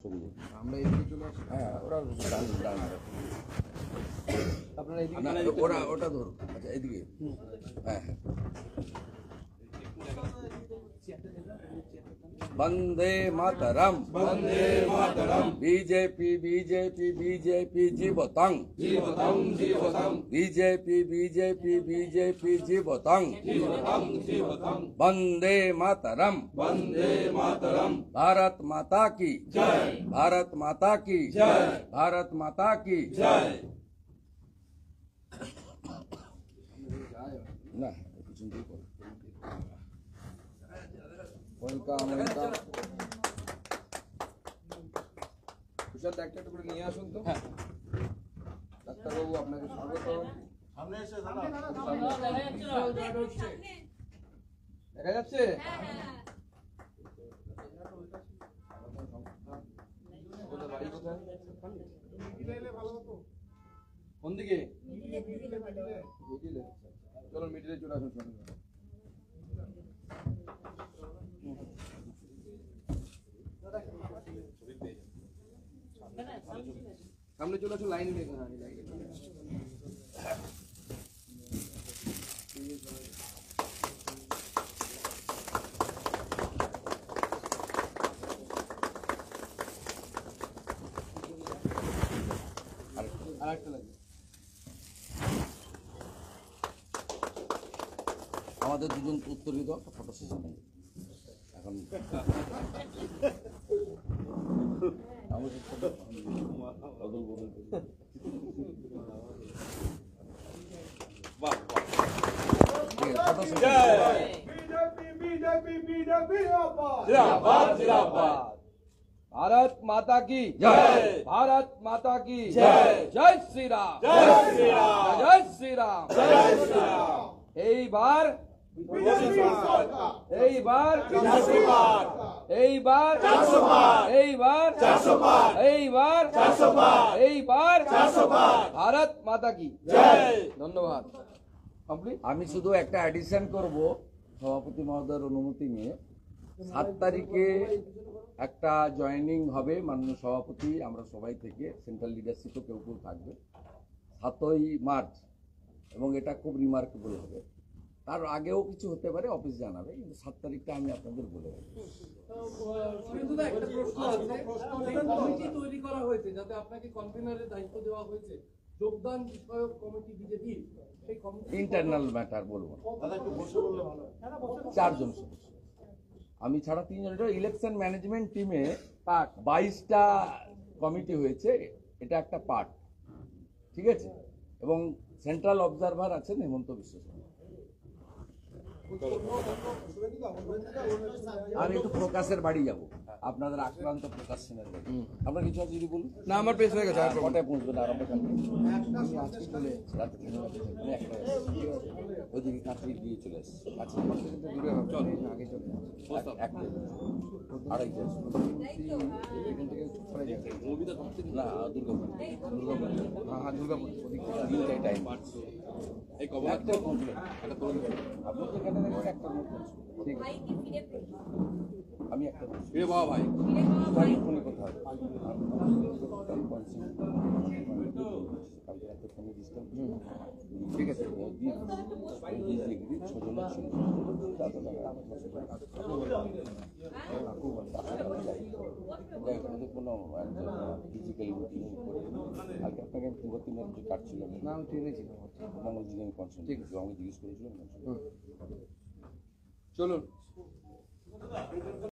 সরিয়ে আমরা এদিকে চলে আসি। হ্যাঁ ওরা ডান আপনারা এদিকে না ওটা ধরুন আচ্ছা এদিকে হ্যাঁ হ্যাঁ Vande Mataram BJP BJP BJP जीवतंग बीजेपी बीजेपी बीजेपी जीवतंग वंदे मातरम भारत माता की जय भारत माता की जय भारत माता की जय ना ওয়েলকাম ওয়েলকাম তুষার একটা করে নিয়ে আসুন তো। হ্যাঁ ডাক্তারবাবু আপনাকে স্বাগত। দেখা যাচ্ছে বাড়ি কোথায় কোন দিকে চলো মিডিলে চলে আসুন। সামনে চলে আসুন লাইন দিয়ে আরেকটা লাগবে। আমাদের দুজন উত্তর দিত ফটো সেশন এখন भारत माता की जय भारत माता की जय जय श्री राम जय श्री राम जय श्री राम जय श्री राम এইবার এইবার 400 বার এইবার 400 বার এইবার 400 বার এইবার 400 বার এইবার 400 বার ভারত মাতা কি জয়। ধন্যবাদ। কমপ্লিট। আমি শুধু একটা অ্যাডিশন করব সভাপতি মহোদয়ের অনুমতি নিয়ে 7 তারিখে একটা জয়েনিং হবে মাননীয় সভাপতি আমরা সবাই থেকে সেন্ট্রাল লিডারশিপও কেউ কেউ থাকবে 7ই মার্চ এবং এটা খুব রিমার্কেবল হবে। তার আগেও কিছু হতে পারে অফিস জানাবে কিন্তু 7 তারিখটা আমি আপনাদের বলে দেবো। তৈরি করা হয়েছে যাতে আপনাকে কনভেনারের দায়িত্ব দেওয়া হয়েছে যোগদান বিষয়ক কমিটি বিজেপি সেই কমিটি ইন্টারনাল ম্যাটার বলবো 4 জন সদস্য আমি ছাড়া 3 জন। এটা ইলেকশন ম্যানেজমেন্ট টিমে 22টা কমিটি হয়েছে এটা একটা পার্ট ঠিক আছে এবং সেন্ট্রাল অবজারভার আছেন হেমন্ত বিশ্ব শর্মা। আমি একটু প্রকাশের বাড়ি যাব আপনাদের আক্রান্ত প্রকাশ সেনের বাড়ি আপনার কিছু আছে যদি বলুন। না আমার পেশ হয়ে গেছে। আর কটায় পৌঁছবেন আরম্ভ কালকে আজকে চলে রাতে একটা ওইদিকে কাঁচি দিয়ে চলে এসেছি। আচ্ছা আমার থেকে তো দূরে হবে। চল আগে চলে একটা আড়াইটা এখান থেকে চলে যাবে না দুর্গাপুর হ্যাঁ দুর্গাপুর তিনটায় টাইম এই কবে একটা পৌঁছলেন একটা করে দেবেন আপনার তো এখানে দেখবেন একটা নোট ঠিক আছে আমি একটা ফিরে বাবা ভাই ফোনে কথা হবে কালকে একটা ফোনে ডিস্টার্ব ঠিক আছে কোনো ফিজিক্যাল মিটিং করে কালকে আপনাকে ফিঙ্গারপ্রিন্টের যে কার্ড ছিল না আমি ট্রেনে ছিল আমার জিজ্ঞেস করছেন ঠিক আছে আমাকে জিজ্ঞেস করেছিলেন চলুন।